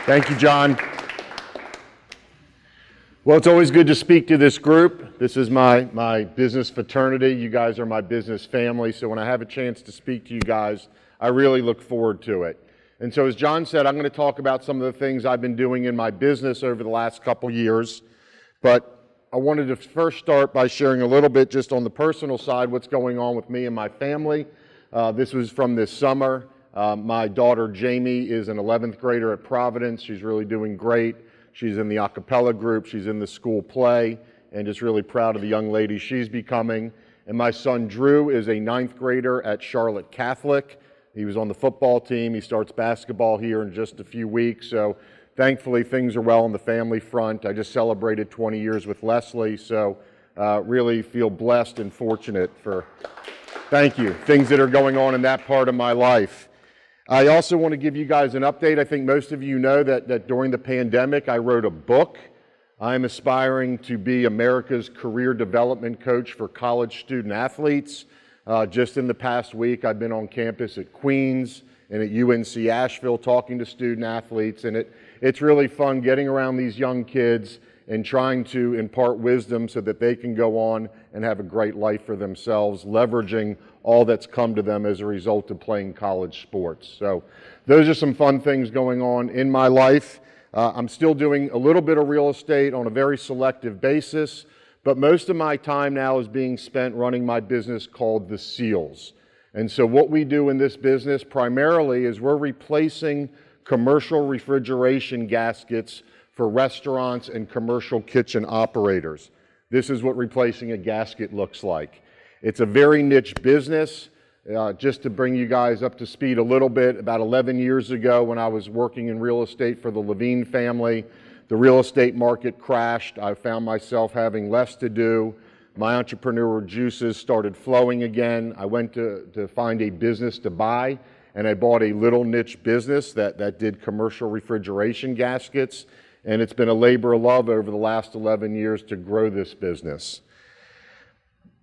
Thank you, John. Well, it's always good to speak to this group. This is my business fraternity. You guys are my business family. So when I have a chance to speak to you guys, I really look forward to it. And so as John said, I'm going to talk about some of the things I've been doing in my business over the last couple years. But I wanted to first start by sharing a little bit just on the personal side, what's going on with me and my family. This was from this summer. My daughter Jamie is an 11th grader at Providence. She's really doing great. She's in the a cappella group. She's in the school play, and just really proud of the young lady she's becoming. And my son Drew is a 9th grader at Charlotte Catholic. He was on the football team. He starts basketball here in just a few weeks. So thankfully things are well on the family front. I just celebrated 20 years with Leslie, so really feel blessed and fortunate for, thank you, things that are going on in that part of my life. I also want to give you guys an update. I think most of you know that during the pandemic, I wrote a book. I'm aspiring to be America's career development coach for college student athletes. Just in the past week, I've been on campus at Queens and at UNC Asheville talking to student athletes, and it's really fun getting around these young kids and trying to impart wisdom so that they can go on and have a great life for themselves, leveraging all that's come to them as a result of playing college sports. So those are some fun things going on in my life. I'm still doing a little bit of real estate on a very selective basis, but most of my time now is being spent running my business called The Seals. And so what we do in this business primarily is we're replacing commercial refrigeration gaskets for restaurants and commercial kitchen operators. This is what replacing a gasket looks like. It's a very niche business. Just to bring you guys up to speed a little bit, about 11 years ago when I was working in real estate for the Levine family, the real estate market crashed. I found myself having less to do. My entrepreneurial juices started flowing again. I went to find a business to buy, and I bought a little niche business that did commercial refrigeration gaskets. And it's been a labor of love over the last 11 years to grow this business.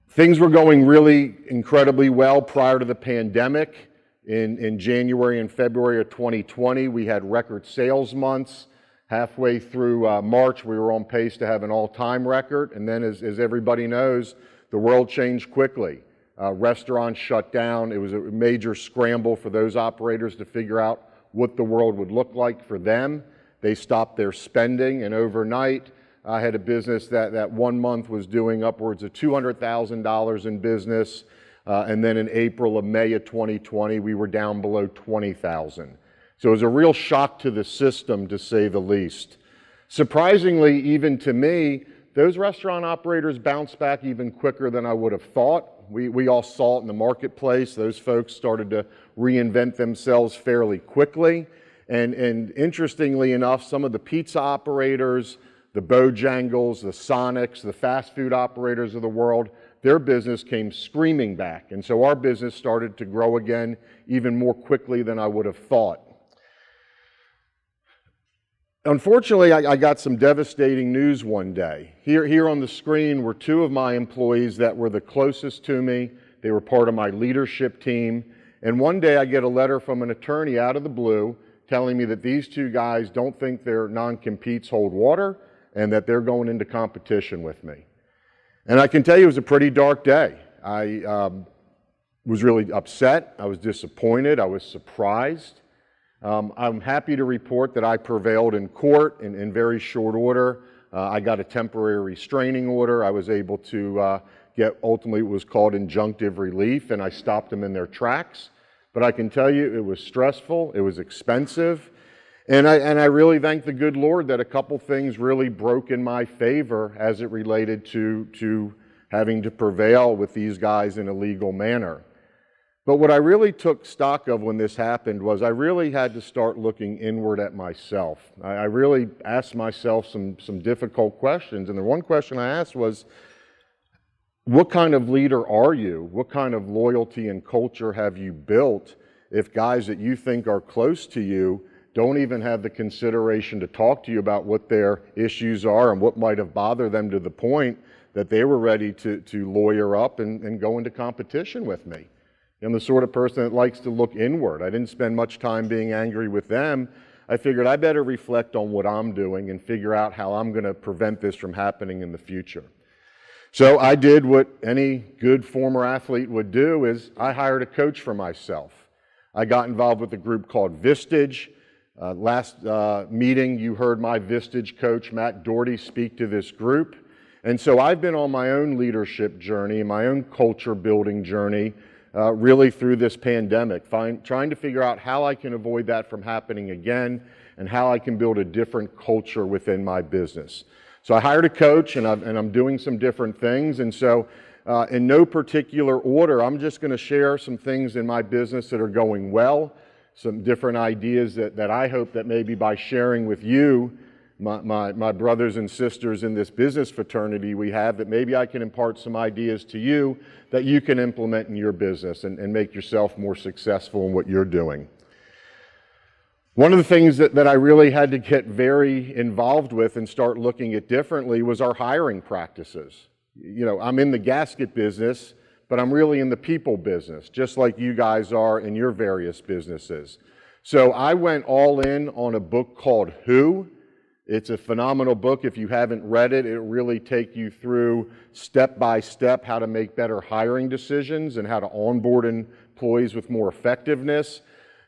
Things were going really incredibly well prior to the pandemic. In January and February of 2020, we had record sales months. Halfway through March, we were on pace to have an all-time record. And then, as everybody knows, the world changed quickly. Restaurants shut down. It was a major scramble for those operators to figure out what the world would look like for them. They stopped their spending, and overnight, I had a business that 1 month was doing upwards of $200,000 in business, and then in April of May of 2020, we were down below $20,000. So it was a real shock to the system, to say the least. Surprisingly, even to me, those restaurant operators bounced back even quicker than I would have thought. We all saw it in the marketplace. Those folks started to reinvent themselves fairly quickly. And interestingly enough, some of the pizza operators, the Bojangles, the Sonics, the fast food operators of the world, their business came screaming back. And so our business started to grow again even more quickly than I would have thought. Unfortunately, I got some devastating news one day. Here on the screen were two of my employees that were the closest to me. They were part of my leadership team. And one day I get a letter from an attorney out of the blue telling me that these two guys don't think their non-competes hold water and that they're going into competition with me. And I can tell you it was a pretty dark day. I was really upset. I was disappointed. I was surprised. I'm happy to report that I prevailed in court in very short order. I got a temporary restraining order. I was able to get ultimately what was called injunctive relief, and I stopped them in their tracks. But I can tell you it was stressful, it was expensive, and I really thank the good Lord that a couple things really broke in my favor as it related to having to prevail with these guys in a legal manner. But what I really took stock of when this happened was I really had to start looking inward at myself. I really asked myself some difficult questions, and the one question I asked was, what kind of leader are you? What kind of loyalty and culture have you built if guys that you think are close to you don't even have the consideration to talk to you about what their issues are and what might have bothered them to the point that they were ready to lawyer up and go into competition with me? I'm the sort of person that likes to look inward. I didn't spend much time being angry with them. I figured I better reflect on what I'm doing and figure out how I'm going to prevent this from happening in the future. So I did what any good former athlete would do, is I hired a coach for myself. I got involved with a group called Vistage. Last meeting, you heard my Vistage coach, Matt Doherty, speak to this group. And so I've been on my own leadership journey, my own culture building journey, really through this pandemic, trying to figure out how I can avoid that from happening again and how I can build a different culture within my business. So I hired a coach, and I'm doing some different things. And so in no particular order, I'm just going to share some things in my business that are going well, some different ideas that I hope that maybe by sharing with you, my brothers and sisters in this business fraternity we have, that maybe I can impart some ideas to you that you can implement in your business and make yourself more successful in what you're doing. One of the things that I really had to get very involved with and start looking at differently was our hiring practices. You know, I'm in the gasket business, but I'm really in the people business, just like you guys are in your various businesses. So I went all in on a book called Who. It's a phenomenal book. If you haven't read it, it'll really take you through step by step how to make better hiring decisions and how to onboard employees with more effectiveness.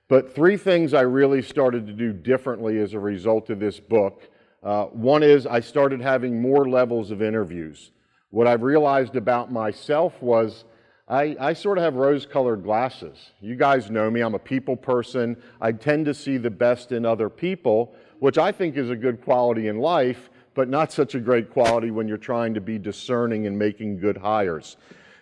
But three things I really started to do differently as a result of this book. One is I started having more levels of interviews. What I've realized about myself was I sort of have rose-colored glasses. You guys know me, I'm a people person. I tend to see the best in other people, which I think is a good quality in life, but not such a great quality when you're trying to be discerning and making good hires.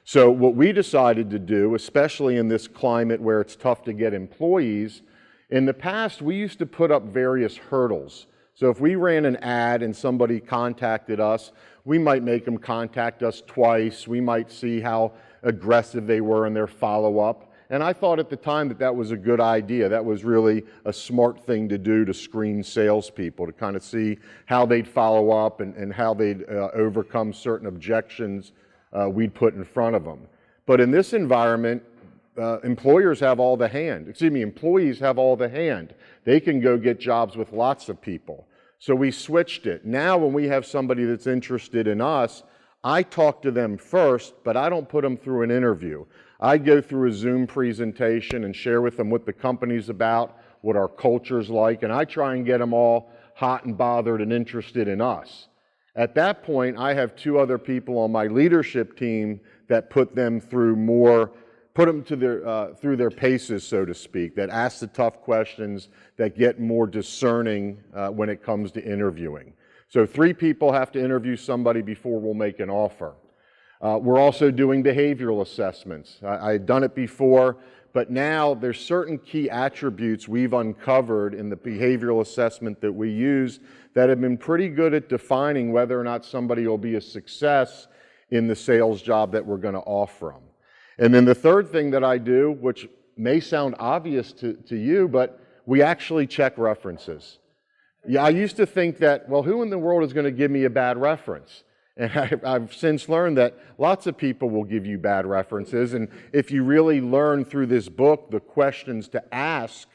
So what we decided to do, especially in this climate where it's tough to get employees, in the past we used to put up various hurdles. So if we ran an ad and somebody contacted us, we might make them contact us twice. We might see how aggressive they were in their follow-up. And I thought at the time that was a good idea. That was really a smart thing to do to screen salespeople, to kind of see how they'd follow up and how they'd overcome certain objections we'd put in front of them. But in this environment, employees have all the hand. They can go get jobs with lots of people. So we switched it. Now when we have somebody that's interested in us, I talk to them first, but I don't put them through an interview. I go through a Zoom presentation and share with them what the company's about, what our culture's like, and I try and get them all hot and bothered and interested in us. At that point, I have two other people on my leadership team that put them through through their paces, so to speak, that ask the tough questions, that get more discerning when it comes to interviewing. So 3 people have to interview somebody before we'll make an offer. We're also doing behavioral assessments. I had done it before, but now there's certain key attributes we've uncovered in the behavioral assessment that we use that have been pretty good at defining whether or not somebody will be a success in the sales job that we're going to offer them. And then the third thing that I do, which may sound obvious to you, but we actually check references. Yeah, I used to think that, well, who in the world is going to give me a bad reference? And I've since learned that lots of people will give you bad references. And if you really learn through this book the questions to ask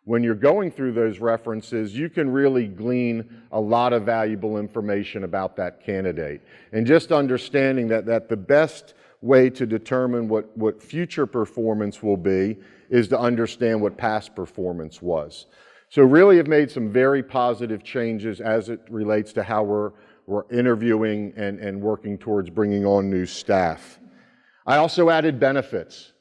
when you're going through those references, you can really glean a lot of valuable information about that candidate. And just understanding that the best way to determine what future performance will be is to understand what past performance was. So really have made some very positive changes as it relates to how we're interviewing and working towards bringing on new staff. I also added benefits.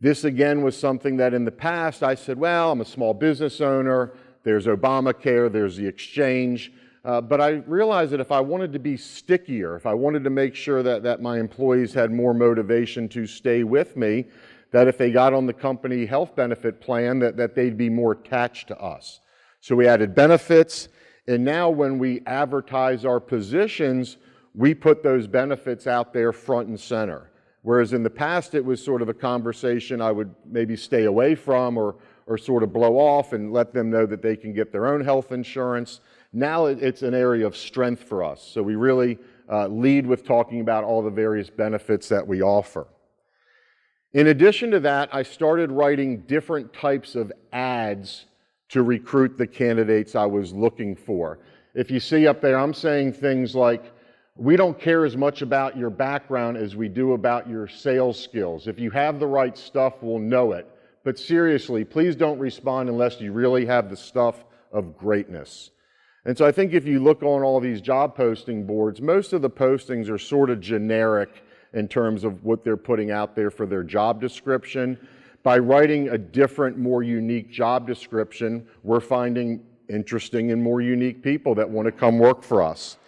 This again was something that in the past I said, well, I'm a small business owner, there's Obamacare, there's the exchange, but I realized that if I wanted to be stickier, if I wanted to make sure that my employees had more motivation to stay with me, that if they got on the company health benefit plan, that they'd be more attached to us. So we added benefits, and now when we advertise our positions, we put those benefits out there front and center. Whereas in the past, it was sort of a conversation I would maybe stay away from or sort of blow off and let them know that they can get their own health insurance. Now it's an area of strength for us. So we really lead with talking about all the various benefits that we offer. In addition to that, I started writing different types of ads to recruit the candidates I was looking for. If you see up there, I'm saying things like, we don't care as much about your background as we do about your sales skills. If you have the right stuff, we'll know it. But seriously, please don't respond unless you really have the stuff of greatness. And so I think if you look on all these job posting boards, most of the postings are sort of generic in terms of what they're putting out there for their job description. By writing a different, more unique job description, we're finding interesting and more unique people that want to come work for us.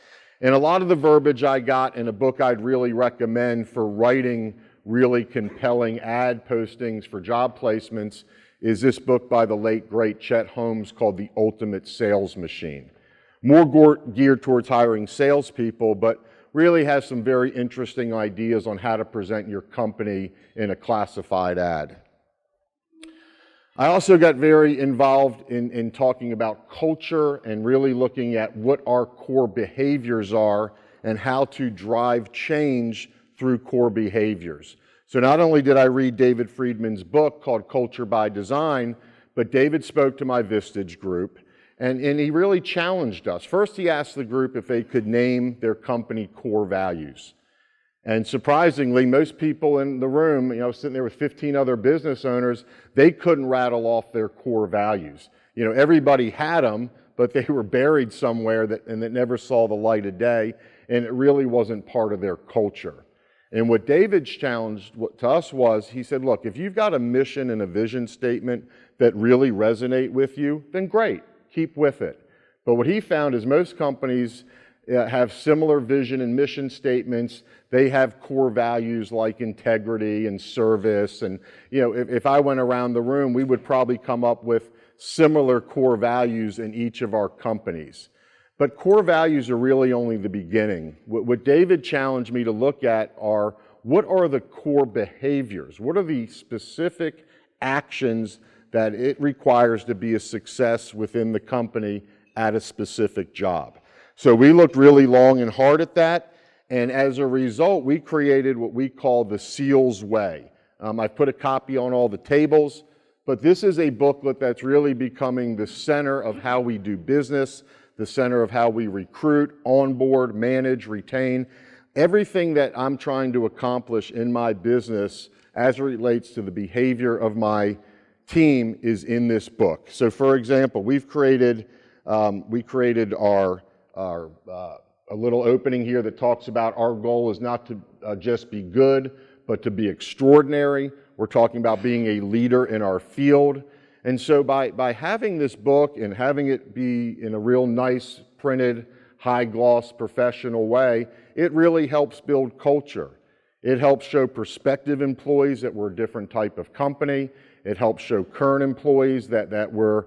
And a lot of the verbiage I got in a book I'd really recommend for writing really compelling ad postings for job placements is this book by the late, great Chet Holmes called The Ultimate Sales Machine. More geared towards hiring salespeople, but really has some very interesting ideas on how to present your company in a classified ad. I also got very involved in talking about culture and really looking at what our core behaviors are and how to drive change through core behaviors. So not only did I read David Friedman's book called Culture by Design, but David spoke to my Vistage group and he really challenged us. First, he asked the group if they could name their company core values. And surprisingly, most people in the room, sitting there with 15 other business owners, they couldn't rattle off their core values. Everybody had them, but they were buried somewhere that never saw the light of day, and it really wasn't part of their culture. And what David's challenge to us was, he said, look, if you've got a mission and a vision statement that really resonate with you, then great, keep with it. But what he found is most companies have similar vision and mission statements. They have core values like integrity and service. And, if I went around the room, we would probably come up with similar core values in each of our companies. But core values are really only the beginning. What David challenged me to look at are, what are the core behaviors? What are the specific actions that it requires to be a success within the company at a specific job? So we looked really long and hard at that, and as a result, we created what we call the SEALS Way. I've put a copy on all the tables, but this is a booklet that's really becoming the center of how we do business, the center of how we recruit, onboard, manage, retain. Everything that I'm trying to accomplish in my business as it relates to the behavior of my team is in this book. So for example, we created a little opening here that talks about our goal is not to just be good, but to be extraordinary. We're talking about being a leader in our field. And so by having this book and having it be in a real nice printed, high gloss, professional way, it really helps build culture. It helps show prospective employees that we're a different type of company. It helps show current employees that we're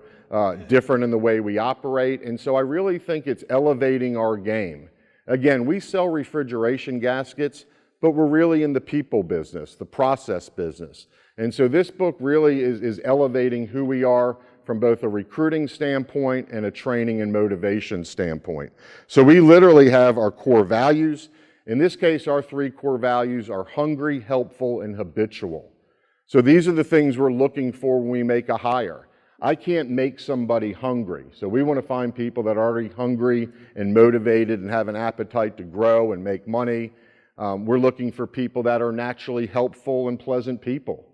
different in the way we operate. And so I really think it's elevating our game. Again, we sell refrigeration gaskets, but we're really in the people business, the process business. And so this book really is elevating who we are from both a recruiting standpoint and a training and motivation standpoint. So we literally have our core values. In this case, our 3 core values are hungry, helpful, and habitual. So these are the things we're looking for when we make a hire. I can't make somebody hungry. So we want to find people that are already hungry and motivated and have an appetite to grow and make money. We're looking for people that are naturally helpful and pleasant people.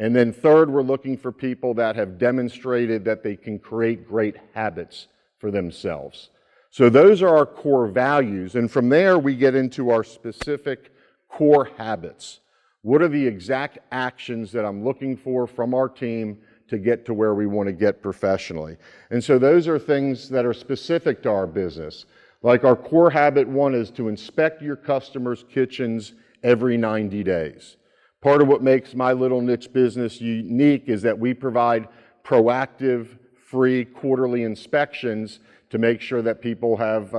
And then third, we're looking for people that have demonstrated that they can create great habits for themselves. So those are our core values. And from there, we get into our specific core habits. What are the exact actions that I'm looking for from our team to get to where we want to get professionally? And so those are things that are specific to our business. Like our core habit 1 is to inspect your customers' kitchens every 90 days. Part of what makes my little niche business unique is that we provide proactive, free quarterly inspections to make sure that people have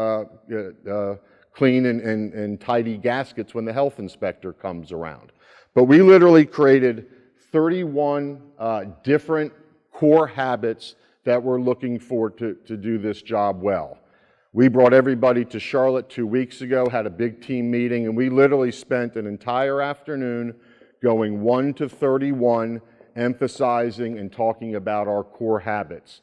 clean and tidy gaskets when the health inspector comes around. But we literally created 31 different core habits that we're looking for to do this job well. We brought everybody to Charlotte 2 weeks ago, had a big team meeting, and we literally spent an entire afternoon going 1 to 31, emphasizing and talking about our core habits.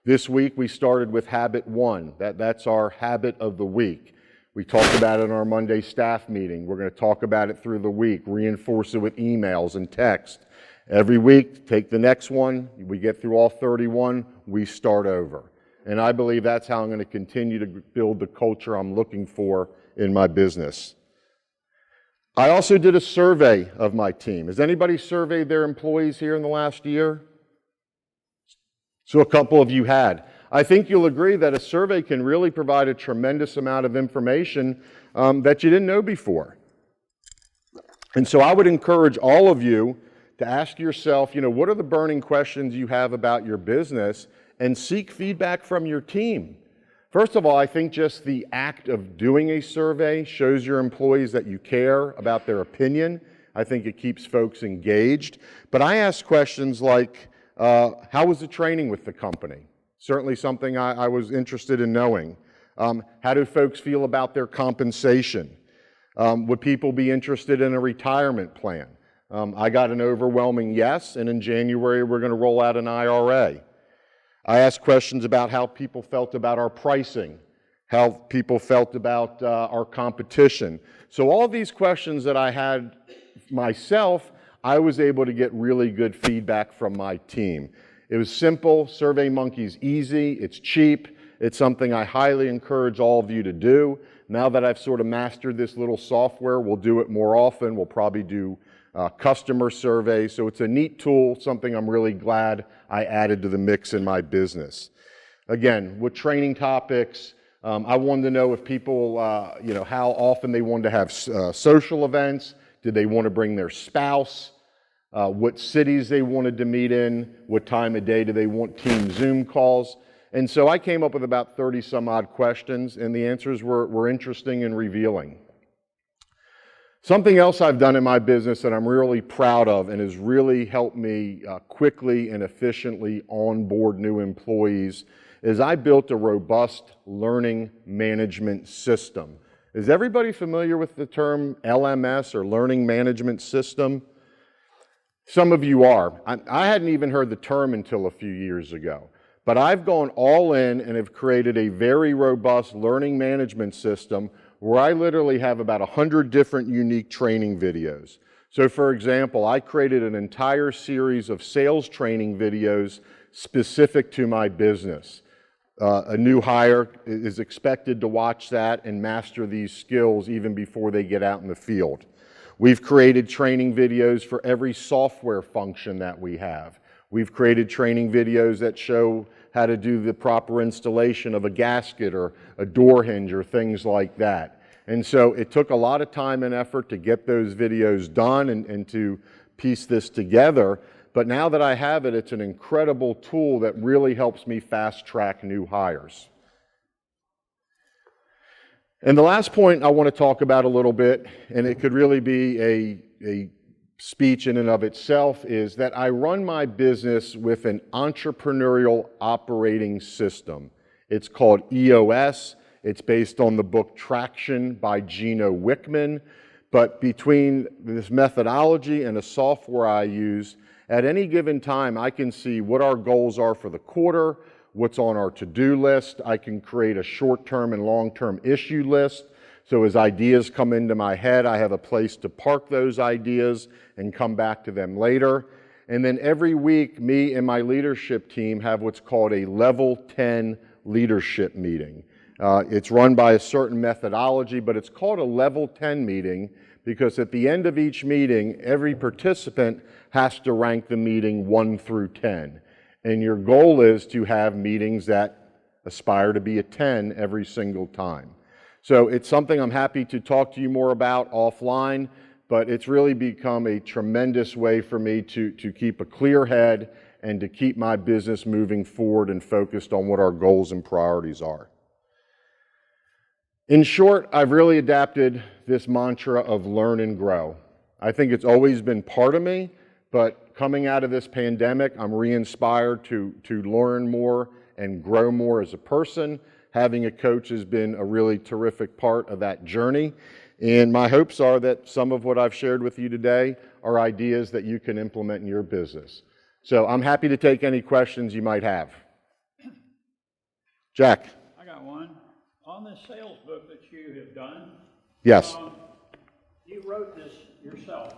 This week we started with habit 1. That's our habit of the week. We talked about it in our Monday staff meeting. We're going to talk about it through the week, reinforce it with emails and text. Every week, take the next one. We get through all 31, we start over. And I believe that's how I'm going to continue to build the culture I'm looking for in my business. I also did a survey of my team. Has anybody surveyed their employees here in the last year? So a couple of you had. I think you'll agree that a survey can really provide a tremendous amount of information that you didn't know before. And so I would encourage all of you to ask yourself, what are the burning questions you have about your business, and seek feedback from your team. First of all, I think just the act of doing a survey shows your employees that you care about their opinion. I think it keeps folks engaged. But I ask questions like, how was the training with the company? Certainly something I was interested in knowing. How do folks feel about their compensation? Would people be interested in a retirement plan? I got an overwhelming yes, and in January we're going to roll out an IRA. I asked questions about how people felt about our pricing, how people felt about our competition. So all these questions that I had myself, I was able to get really good feedback from my team. It was simple. SurveyMonkey's easy. It's cheap. It's something I highly encourage all of you to do. Now that I've sort of mastered this little software, we'll do it more often. We'll probably do customer surveys. So it's a neat tool, something I'm really glad I added to the mix in my business. Again, with training topics, I wanted to know if people, how often they wanted to have social events. Did they want to bring their spouse? What cities they wanted to meet in? What time of day do they want team Zoom calls? And so I came up with about 30 some odd questions, and the answers were interesting and revealing. Something else I've done in my business that I'm really proud of and has really helped me quickly and efficiently onboard new employees is I built a robust learning management system. Is everybody familiar with the term LMS or learning management system? Some of you are. I hadn't even heard the term until a few years ago. But I've gone all in and have created a very robust learning management system where I literally have about 100 different unique training videos. So for example, I created an entire series of sales training videos specific to my business. A new hire is expected to watch that and master these skills even before they get out in the field. We've created training videos for every software function that we have. We've created training videos that show how to do the proper installation of a gasket or a door hinge or things like that. And so it took a lot of time and effort to get those videos done and to piece this together. But now that I have it, it's an incredible tool that really helps me fast track new hires. And the last point I want to talk about a little bit, and it could really be a speech in and of itself, is that I run my business with an entrepreneurial operating system. It's called EOS. It's based on the book Traction by Gino Wickman. But between this methodology and the software I use, at any given time I can see what our goals are for the quarter, what's on our to-do list. I can create a short-term and long-term issue list. So as ideas come into my head, I have a place to park those ideas and come back to them later. And then every week, me and my leadership team have what's called a Level 10 leadership meeting. It's run by a certain methodology, but it's called a Level 10 meeting because at the end of each meeting, every participant has to rank the meeting 1 through 10. And your goal is to have meetings that aspire to be a 10 every single time. So it's something I'm happy to talk to you more about offline, but it's really become a tremendous way for me to keep a clear head and to keep my business moving forward and focused on what our goals and priorities are. In short, I've really adapted this mantra of learn and grow. I think it's always been part of me, but coming out of this pandemic, I'm re-inspired to learn more and grow more as a person. Having a coach has been a really terrific part of that journey. And my hopes are that some of what I've shared with you today are ideas that you can implement in your business. So I'm happy to take any questions you might have. Jack. I got one. On this sales book that you have done, Yes. You wrote this yourself,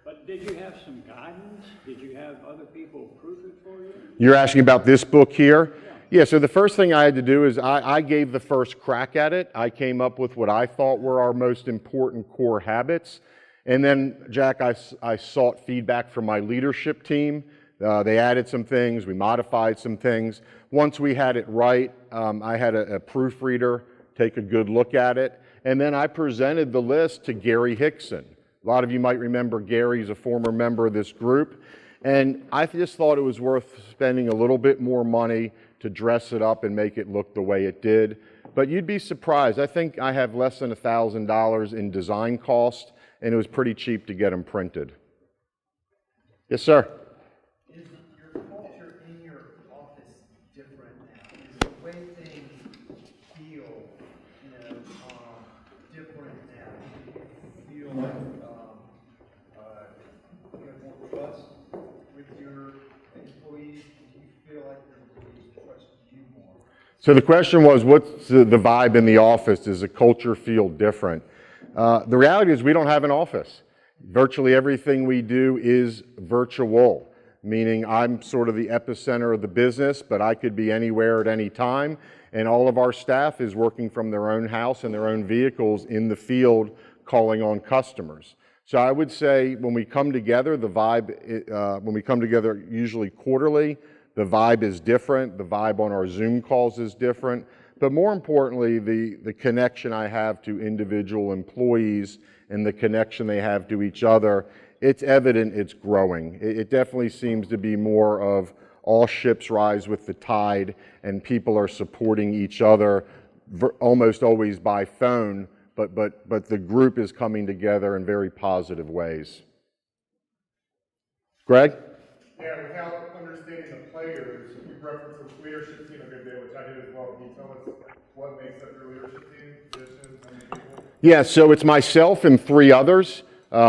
but did you have some guidance? Did you have other people proof it for you? You're asking about this book here? Yeah, so the first thing I had to do is I gave the first crack at it. I came up with what I thought were our most important core habits. And then, Jack, I sought feedback from my leadership team. They added some things, we modified some things. Once we had it right, I had a proofreader take a good look at it. And then I presented the list to Gary Hickson. A lot of you might remember Gary's a former member of this group. And I just thought it was worth spending a little bit more money to dress it up and make it look the way it did. But you'd be surprised. I think I have less than $1,000 in design cost, and it was pretty cheap to get them printed. Yes, sir? Is your culture in your office different now? Is the way things feel, different now? Do you feel like you have more trust with your employees? Do you feel like your employees trust you more? So the question was, what's the vibe in the office? Does the culture feel different? The reality is we don't have an office. Virtually everything we do is virtual, meaning I'm sort of the epicenter of the business, but I could be anywhere at any time, and all of our staff is working from their own house and their own vehicles in the field calling on customers. So I would say when we come together, the vibe, when we come together usually quarterly, the vibe is different. The vibe on our Zoom calls is different. But more importantly, the connection I have to individual employees and the connection they have to each other, it's evident it's growing. It definitely seems to be more of all ships rise with the tide, and people are supporting each other almost always by phone, but the group is coming together in very positive ways. Greg? Yeah, without understanding the players, you referenced the leadership team a good bit, which I did as well. Can you tell us what makes up your leadership team, positions, how many people? Yeah, so it's myself and 3 others.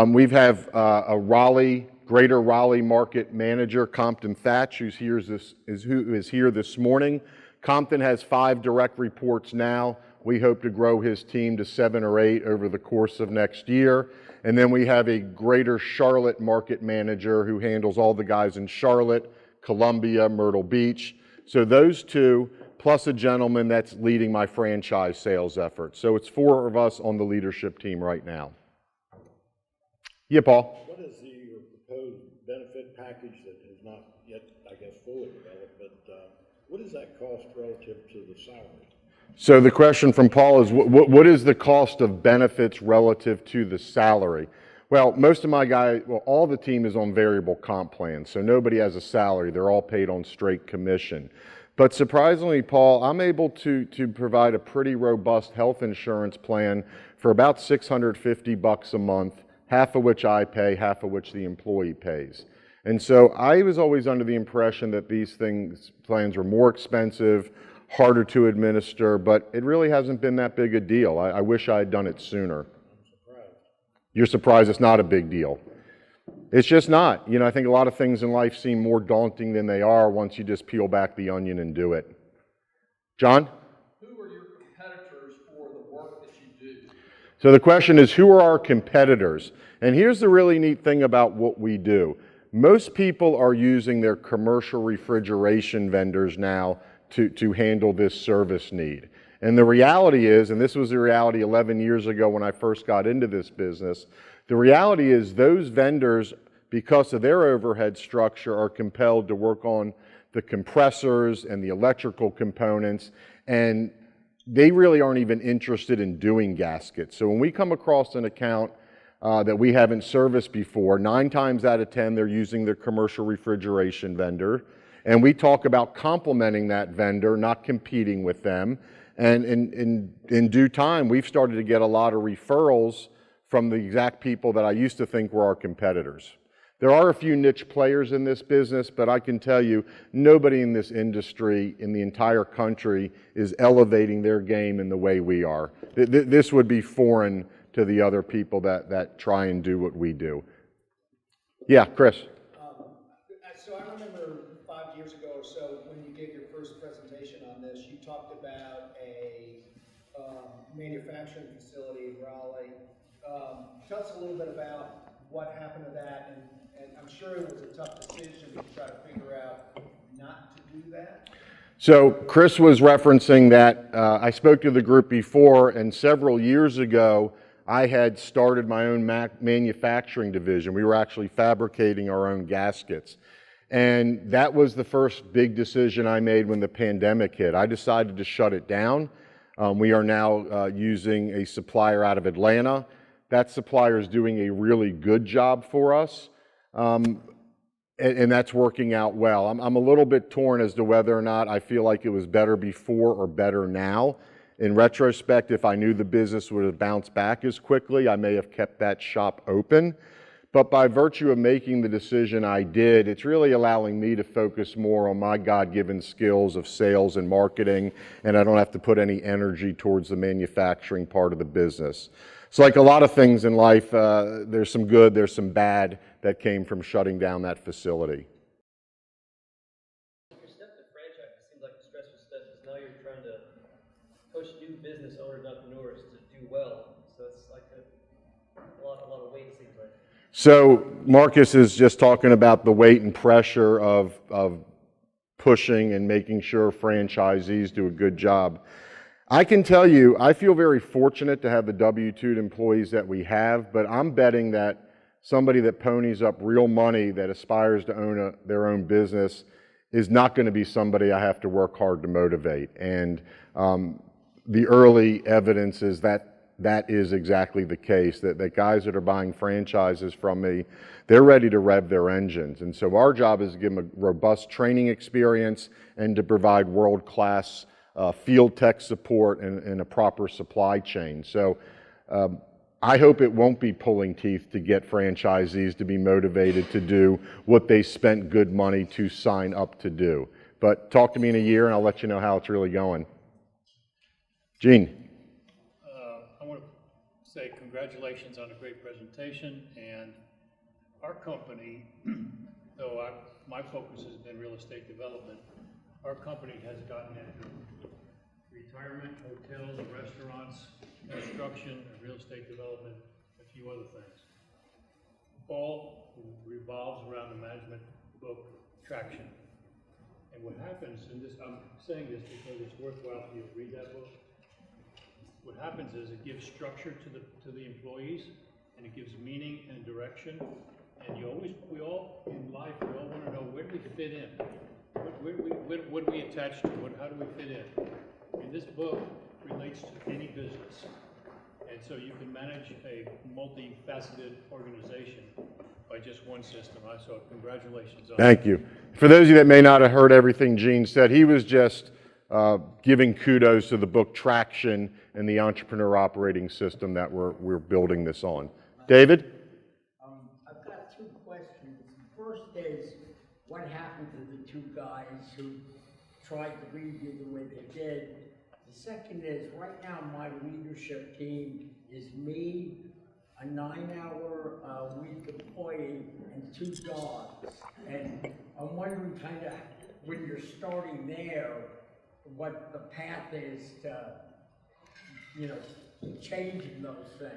We have a Greater Raleigh market manager, Compton Thatch, who is here this morning. Compton has 5 direct reports now. We hope to grow his team to 7 or 8 over the course of next year. And then we have a Greater Charlotte market manager who handles all the guys in Charlotte, Columbia, Myrtle Beach. So those 2, plus a gentleman that's leading my franchise sales effort. So it's 4 of us on the leadership team right now. Yeah, Paul? What is the proposed benefit package that is not yet, I guess, fully developed, but what does that cost relative to the salary? So the question from Paul is, what is the cost of benefits relative to the salary? Well, most of my guys, all the team is on variable comp plans, so nobody has a salary. They're all paid on straight commission. But surprisingly, Paul, I'm able to provide a pretty robust health insurance plan for about $650 a month, half of which I pay, half of which the employee pays. And so I was always under the impression that these plans were more expensive, harder to administer, but it really hasn't been that big a deal. I wish I had done it sooner. I'm surprised. You're surprised it's not a big deal. It's just not. I think a lot of things in life seem more daunting than they are once you just peel back the onion and do it. John? Who are your competitors for the work that you do? So the question is, who are our competitors? And here's the really neat thing about what we do. Most people are using their commercial refrigeration vendors now to handle this service need. And the reality is, and this was the reality 11 years ago when I first got into this business, the reality is those vendors, because of their overhead structure, are compelled to work on the compressors and the electrical components, and they really aren't even interested in doing gaskets. So when we come across an account that we haven't serviced before, 9 times out of 10 they're using their commercial refrigeration vendor. And we talk about complementing that vendor, not competing with them. And in due time, we've started to get a lot of referrals from the exact people that I used to think were our competitors. There are a few niche players in this business, but I can tell you, nobody in this industry in the entire country is elevating their game in the way we are. This would be foreign to the other people that try and do what we do. Yeah, Chris. So I remember 5 years ago or so when you gave your first presentation presentation on this, you talked about a manufacturing facility in Raleigh. Tell us a little bit about what happened to that, and I'm sure it was a tough decision to try to figure out not to do that. So Chris was referencing that I spoke to the group before, and several years ago, I had started my own manufacturing division. We were actually fabricating our own gaskets. And that was the first big decision I made when the pandemic hit. I decided to shut it down. We are now using a supplier out of Atlanta. That supplier is doing a really good job for us. And that's working out well. I'm a little bit torn as to whether or not I feel like it was better before or better now. In retrospect, if I knew the business would have bounced back as quickly, I may have kept that shop open. But by virtue of making the decision I did, it's really allowing me to focus more on my God-given skills of sales and marketing, and I don't have to put any energy towards the manufacturing part of the business. So like a lot of things in life, there's some good, there's some bad that came from shutting down that facility. Your step to franchise seems like a stressful step because now you're trying to coach new business owners, entrepreneurs to do well. So it's like a lot of weight, it seems like. So Marcus is just talking about the weight and pressure of pushing and making sure franchisees do a good job. I can tell you, I feel very fortunate to have the W-2 employees that we have, but I'm betting that somebody that ponies up real money that aspires to own their own business is not going to be somebody I have to work hard to motivate. And the early evidence is that that is exactly the case, that guys that are buying franchises from me, they're ready to rev their engines. And so our job is to give them a robust training experience and to provide world-class field tech support and a proper supply chain. So I hope it won't be pulling teeth to get franchisees to be motivated to do what they spent good money to sign up to do. But talk to me in a year and I'll let you know how it's really going. Gene. I want to say congratulations on a great presentation, and our company, though my focus has been real estate development, our company has gotten into retirement, hotels, restaurants, construction, and real estate development, a few other things. All revolves around the management book Traction. And what happens, and this, I'm saying this because it's worthwhile for you to read that book. What happens is it gives structure to the employees, and it gives meaning and direction. And we all in life, we all want to know, where do we fit in? What do we attach to? How do we fit in? And this book relates to any business. And so you can manage a multifaceted organization by just one system. So congratulations on that. Thank you. For those of you that may not have heard everything Gene said, he was just giving kudos to the book Traction and the entrepreneur operating system that we're building this on. David? I've got two questions. The first is, what happened to the two guys who tried to lead you the way they did? The second is, right now my leadership team is me, a 9-hour-week employee, and 2 dogs. And I'm wondering kind of, when you're starting there, what the path is to, changing those things.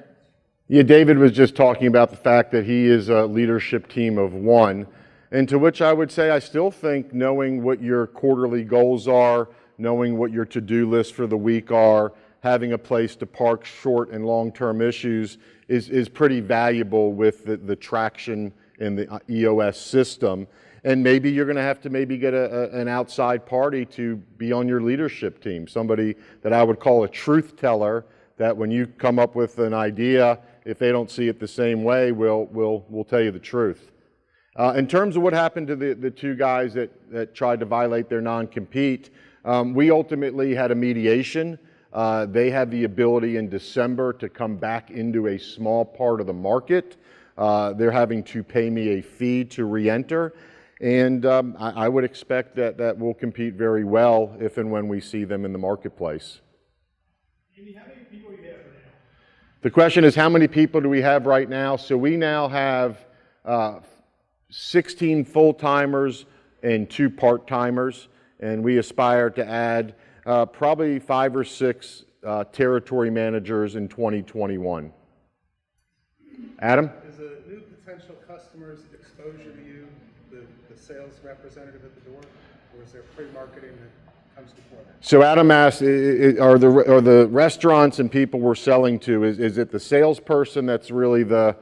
Yeah, David was just talking about the fact that he is a leadership team of 1, and to which I would say I still think knowing what your quarterly goals are, knowing what your to-do lists for the week are, having a place to park short and long-term issues is pretty valuable with the traction in the EOS system. And maybe you're going to have to get an outside party to be on your leadership team, somebody that I would call a truth teller, that when you come up with an idea, if they don't see it the same way, we'll tell you the truth. In terms of what happened to the 2 guys that tried to violate their non-compete, we ultimately had a mediation. They had the ability in December to come back into a small part of the market. They're having to pay me a fee to re-enter. And I would expect that we'll compete very well if and when we see them in the marketplace. Andy, how many people you have now? The question is, how many people do we have right now? So we now have 16 full-timers and 2 part-timers. and we aspire to add probably 5 or 6 territory managers in 2021. Adam? Is a new potential customer's exposure to you the sales representative at the door, or is there pre-marketing that comes before that? So Adam asked, are the restaurants and people we're selling to, is it the salesperson that's really the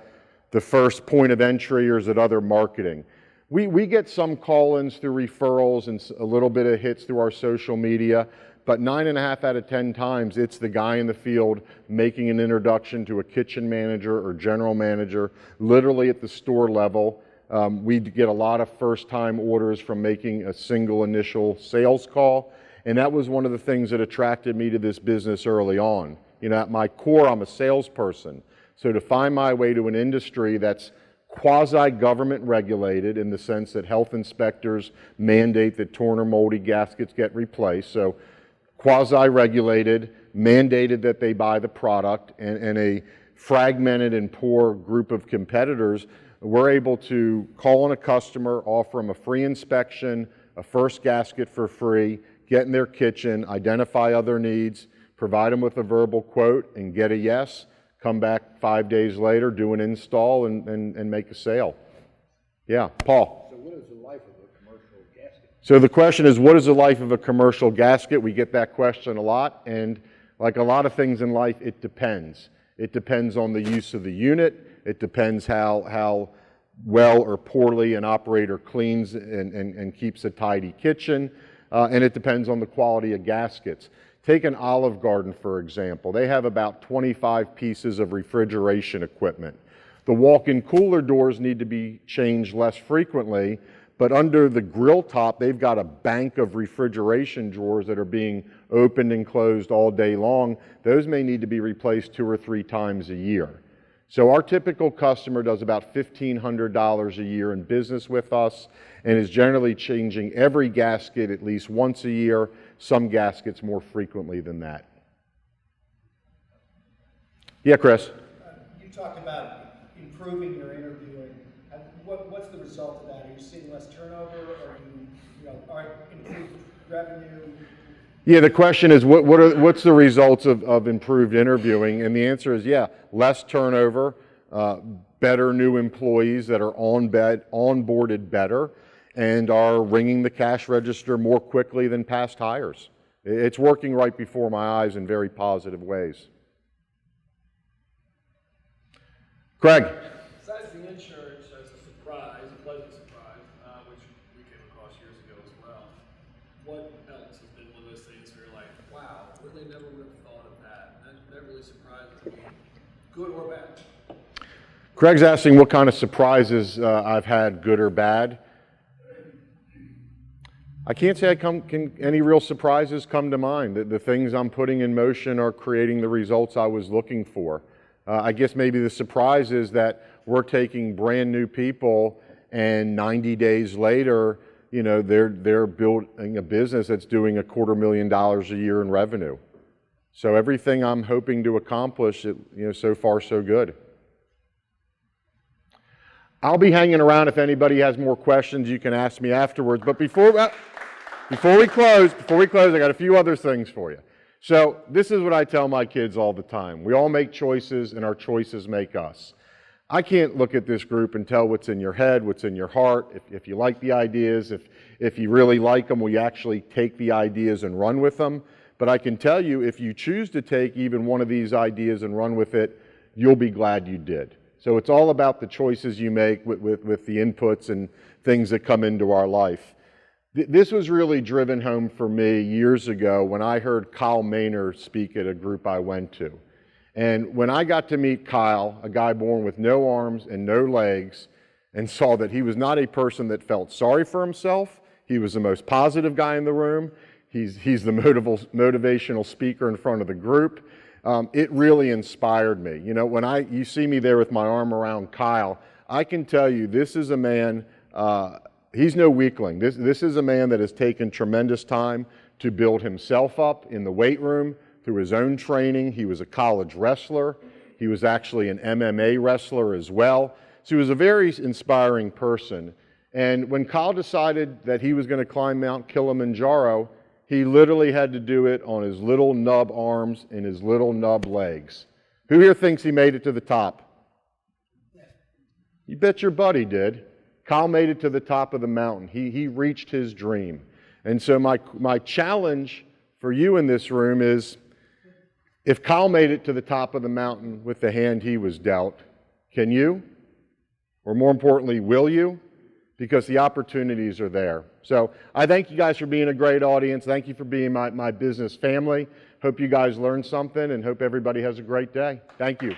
first point of entry, or is it other marketing? We get some call-ins through referrals and a little bit of hits through our social media, but 9.5 out of 10 times it's the guy in the field making an introduction to a kitchen manager or general manager, literally at the store level. We get a lot of first-time orders from making a single initial sales call, and that was one of the things that attracted me to this business early on. You know, at my core, I'm a salesperson. So to find my way to an industry that's quasi-government regulated in the sense that health inspectors mandate that torn or moldy gaskets get replaced, so quasi-regulated, mandated that they buy the product, and a fragmented and poor group of competitors, we're able to call on a customer, offer them a free inspection, a first gasket for free, get in their kitchen, identify other needs, provide them with a verbal quote, and get a yes, come back 5 days later, do an install, and make a sale. Yeah, Paul? So what is the life of a commercial gasket? So the question is, what is the life of a commercial gasket? We get that question a lot, and like a lot of things in life, it depends. It depends on the use of the unit. It depends how well or poorly an operator cleans and keeps a tidy kitchen, and it depends on the quality of gaskets. Take an Olive Garden, for example. They have about 25 pieces of refrigeration equipment. The walk-in cooler doors need to be changed less frequently, but under the grill top, they've got a bank of refrigeration drawers that are being opened and closed all day long. Those may need to be replaced 2 or 3 times a year. So our typical customer does about $1,500 a year in business with us and is generally changing every gasket at least once a year, some gaskets more frequently than that. Yeah, Chris? You talked about improving your interviewing. What's the result of that? Are you seeing less turnover, or are improved revenue? Yeah, the question is, what's the results of improved interviewing? And the answer is, yeah, less turnover, better new employees that are onboarded better, and are ringing the cash register more quickly than past hires. It's working right before my eyes in very positive ways. Craig? Besides the insurance as a surprise, a pleasant surprise, which we came across years ago as well, what else has been one of those things where you're like, wow, really never would have thought of that? That really surprises me, good or bad? Craig's asking what kind of surprises I've had, good or bad. I can't say any real surprises come to mind. The things I'm putting in motion are creating the results I was looking for. I guess maybe the surprise is that we're taking brand new people, and 90 days later, you know, they're building a business that's doing $250,000 a year in revenue. So everything I'm hoping to accomplish, so far so good. I'll be hanging around. If anybody has more questions, you can ask me afterwards. But before we close, I got a few other things for you. So this is what I tell my kids all the time. We all make choices, and our choices make us. I can't look at this group and tell what's in your head, what's in your heart, if you like the ideas, if you really like them, we actually take the ideas and run with them. But I can tell you, if you choose to take even one of these ideas and run with it, you'll be glad you did. So it's all about the choices you make with the inputs and things that come into our life. This was really driven home for me years ago when I heard Kyle Maynard speak at a group I went to. And when I got to meet Kyle, a guy born with no arms and no legs, and saw that he was not a person that felt sorry for himself, he was the most positive guy in the room, he's the motivational speaker in front of the group, it really inspired me. You know, when you see me there with my arm around Kyle, I can tell you this is a man, he's no weakling. This is a man that has taken tremendous time to build himself up in the weight room through his own training. He was a college wrestler. He was actually an MMA wrestler as well. So he was a very inspiring person. And when Kyle decided that he was going to climb Mount Kilimanjaro, he literally had to do it on his little nub arms and his little nub legs. Who here thinks he made it to the top? You bet your buddy did. Kyle made it to the top of the mountain. He reached his dream. And so my challenge for you in this room is, if Kyle made it to the top of the mountain with the hand he was dealt, can you? Or more importantly, will you? Because the opportunities are there. So I thank you guys for being a great audience. Thank you for being my business family. Hope you guys learned something and hope everybody has a great day. Thank you.